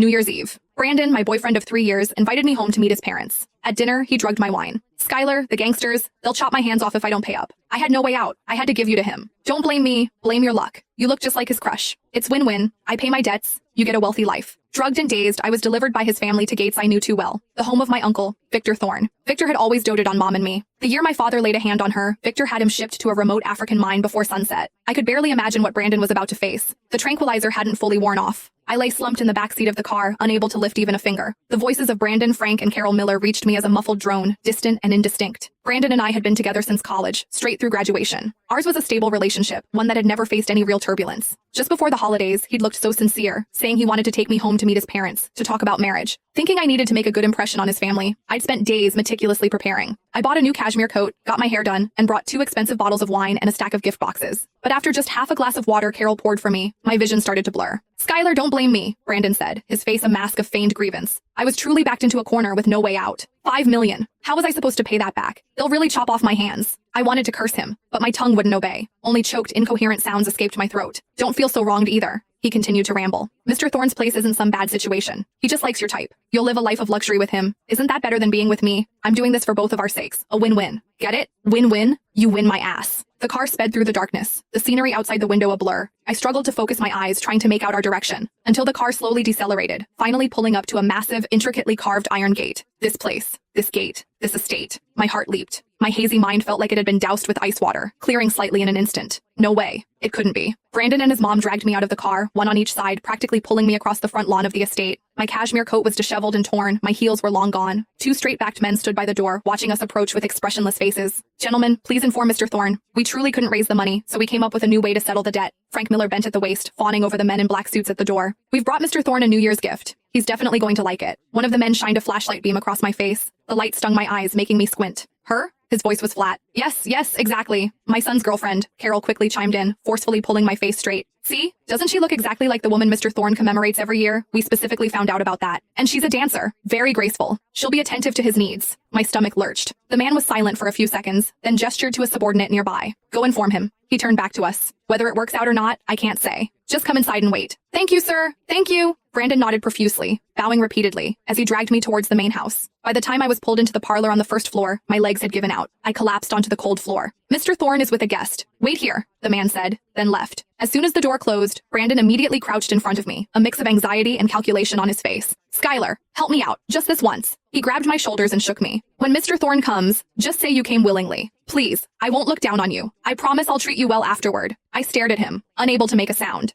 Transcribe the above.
New Year's Eve. Brandon, my boyfriend of 3 years, invited me home to meet his parents. At dinner, he drugged my wine. Skylar, the gangsters, they'll chop my hands off if I don't pay up. I had no way out. I had to give you to him. Don't blame me, blame your luck. You look just like his crush. It's win-win. I pay my debts, you get a wealthy life. Drugged and dazed, I was delivered by his family to gates I knew too well, the home of my uncle, Victor Thorne. Victor had always doted on Mom and me. The year my father laid a hand on her, Victor had him shipped to a remote African mine before sunset. I could barely imagine what Brandon was about to face. The tranquilizer hadn't fully worn off. I lay slumped in the backseat of the car, unable to lift even a finger. The voices of Brandon, Frank, and Carol Miller reached me as a muffled drone, distant and indistinct. Brandon and I had been together since college, straight through graduation. Ours was a stable relationship, one that had never faced any real turbulence. Just before the holidays, he'd looked so sincere, saying he wanted to take me home to meet his parents, to talk about marriage. Thinking I needed to make a good impression on his family, I'd spent days meticulously preparing. I bought a new cashmere coat, got my hair done, and brought 2 expensive bottles of wine and a stack of gift boxes. But after just half a glass of water Carol poured for me, my vision started to blur. Skylar, don't blame me, Brandon said, his face a mask of feigned grievance. I was truly backed into a corner with no way out. $5 million. How was I supposed to pay that back? They'll really chop off my hands. I wanted to curse him, but my tongue wouldn't obey. Only choked, incoherent sounds escaped my throat. Don't feel so wronged either. He continued to ramble. Mr. Thorne's place isn't some bad situation. He just likes your type. You'll live a life of luxury with him. Isn't that better than being with me? I'm doing this for both of our sakes. A win-win. Get it? Win-win? You win my ass. The car sped through the darkness, the scenery outside the window a blur. I struggled to focus my eyes, trying to make out our direction, until the car slowly decelerated, finally pulling up to a massive, intricately carved iron gate. This place, this gate, this estate. My heart leaped. My hazy mind felt like it had been doused with ice water, clearing slightly in an instant. No way. It couldn't be. Brandon and his mom dragged me out of the car, one on each side, practically pulling me across the front lawn of the estate. My cashmere coat was disheveled and torn, my heels were long gone. 2 straight-backed men stood by the door, watching us approach with expressionless faces. Gentlemen, please inform Mr. Thorne. We truly couldn't raise the money, so we came up with a new way to settle the debt. Frank Miller bent at the waist, fawning over the men in black suits at the door. We've brought Mr. Thorne a New Year's gift. He's definitely going to like it. One of the men shined a flashlight beam across my face. The light stung my eyes, making me squint. Her? His voice was flat. Yes, exactly. My son's girlfriend, Carol quickly chimed in, forcefully pulling my face straight. See? Doesn't she look exactly like the woman Mr. Thorne commemorates every year? We specifically found out about that. And she's a dancer. Very graceful. She'll be attentive to his needs. My stomach lurched. The man was silent for a few seconds, then gestured to a subordinate nearby. Go inform him. He turned back to us. Whether it works out or not, I can't say. Just come inside and wait. Thank you, sir. Thank you. Brandon nodded profusely, bowing repeatedly, as he dragged me towards the main house. By the time I was pulled into the parlor on the first floor, my legs had given out. I collapsed onto the cold floor. Mr. Thorne is with a guest. Wait here, the man said, then left. As soon as the door closed, Brandon immediately crouched in front of me, a mix of anxiety and calculation on his face. Skylar, help me out, just this once. He grabbed my shoulders and shook me. When Mr. Thorne comes, just say you came willingly. Please, I won't look down on you. I promise I'll treat you well afterward. I stared at him, unable to make a sound.